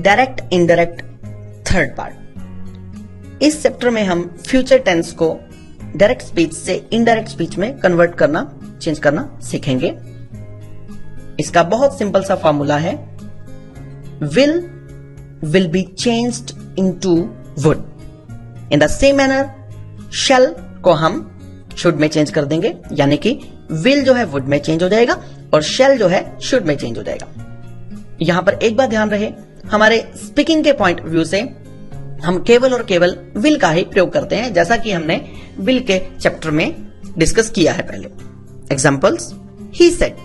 Direct indirect third part. इस chapter में हम फ्यूचर टेंस को डायरेक्ट स्पीच से इनडायरेक्ट स्पीच में कन्वर्ट करना, चेंज करना सीखेंगे। इसका बहुत सिंपल सा फॉर्मूला है, will be changed into would. In the same manner shall को हम शुड में चेंज कर देंगे, यानी कि विल जो है वुड में चेंज हो जाएगा और शैल जो है शुड में चेंज हो जाएगा। यहां पर एक बात ध्यान रहे, हमारे स्पीकिंग के पॉइंट ऑफ व्यू से हम केवल और केवल विल का ही प्रयोग करते हैं, जैसा कि हमने विल के चैप्टर में डिस्कस किया है पहले। Examples, he said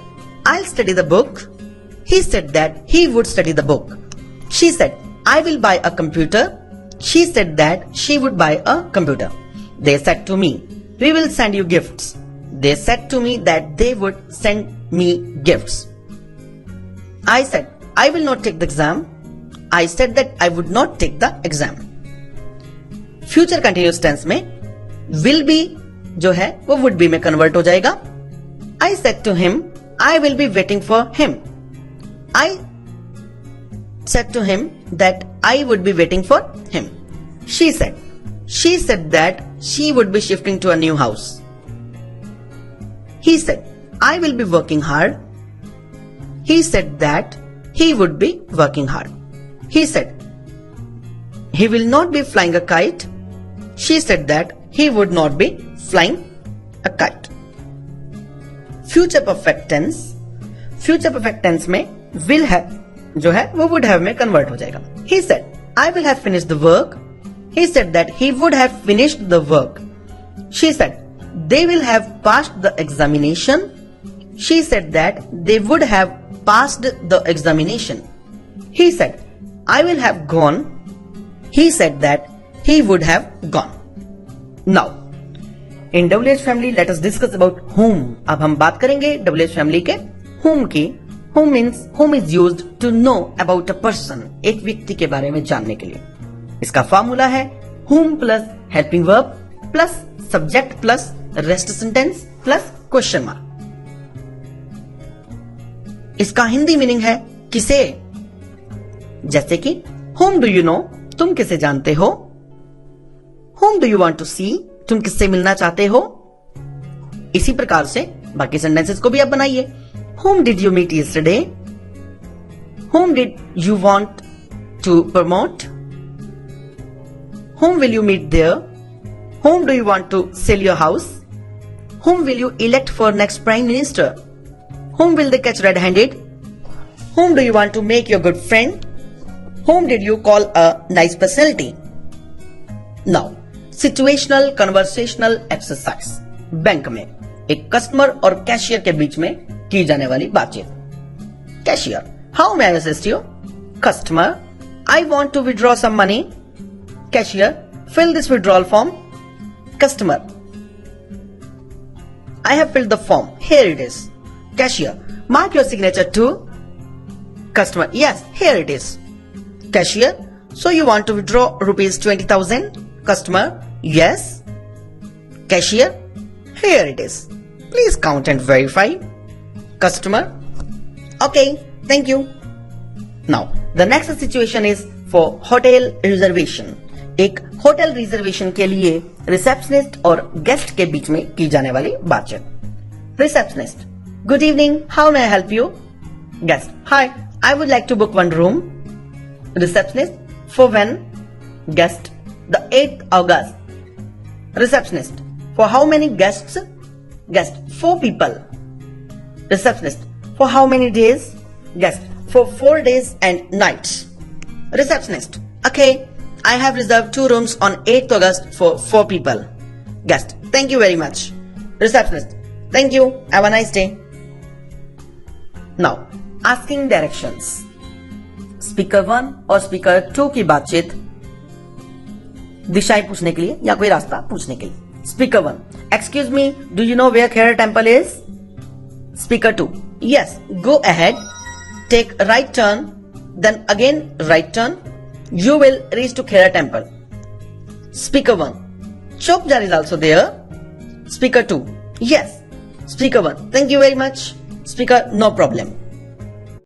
I'll study the book. He said that he would study the book. She said I will buy a computer. She said that she would buy a computer. They said to me, we will send you gifts. They said to me that they would send me gifts. I said I will not take the exam. I said that I would not take the exam. Future continuous tense में will be जो है वो would be में convert हो जाएगा। I said to him, I will be waiting for him. I said to him that I would be waiting for him. She said that she would be shifting to a new house. He said, I will be working hard. He said that he would be working hard. He said, he will not be flying a kite. She said that he would not be flying a kite. Future perfect tense में will have जो है वो would have में convert हो जाएगा। He said I will have finished the work. He said that he would have finished the work. She said they will have passed the examination. She said that they would have passed the examination. He said I will have gone. He said that he would have gone. Now in WH family let us discuss about whom। अब हम बात करेंगे WH family के whom की। whom means whom is used to know about a person, एक व्यक्ति के बारे में जानने के लिए। इसका फॉर्मूला है whom plus helping verb plus subject plus rest sentence plus question mark. इसका हिंदी मीनिंग है किसे, जैसे कि whom do you know, तुम किसे जानते हो। whom do you want to see, तुम किससे मिलना चाहते हो। इसी प्रकार से बाकी सेंटेंसेस को भी आप बनाइए। Whom did you meet yesterday? Whom did you want to promote? Whom will you meet there? Whom do you want to sell your house? Whom will you elect for next prime minister? Whom will they catch red-handed? Whom do you want to make your good friend? Whom did you call a nice personality? Now, situational conversational exercise. Bank में एक customer और cashier के बीच में की जाने वाली बातचीत। Cashier, how may I assist you? Customer, I want to withdraw some money. Cashier, fill this withdrawal form. Customer, I have filled the form, here it is. Cashier, mark your signature too. Customer, yes, here it is. Cashier, so you want to withdraw ₹20,000? Customer, yes. Cashier, here it is. Please count and verify. Customer, okay, thank you. Now, the next situation is for hotel reservation. एक hotel reservation के लिए receptionist और guest के बीच में की जाने वाली बातचीत। Receptionist, good evening, how may I help you? Guest, hi, I would like to book one room. Receptionist, for when? Guest, the 8th August. Receptionist, for how many guests? Guest, 4 people. Receptionist, for how many days? Guest, for 4 days and nights. Receptionist, okay, I have reserved 2 rooms on 8th August for 4 people. Guest, thank you very much. Receptionist, thank you, have a nice day. Now, asking directions. Speaker 1 और Speaker 2 की बातचीत दिशाएं पूछने के लिए या कोई रास्ता पूछने के लिए। Speaker 1, excuse me, do you know where Khera temple is? Speaker 2, yes, go ahead, take right turn, then again right turn, you will reach to Khera temple. Speaker 1, चौक जार is also there. Speaker 2, yes. Speaker 1, thank you very much. Speaker, no problem.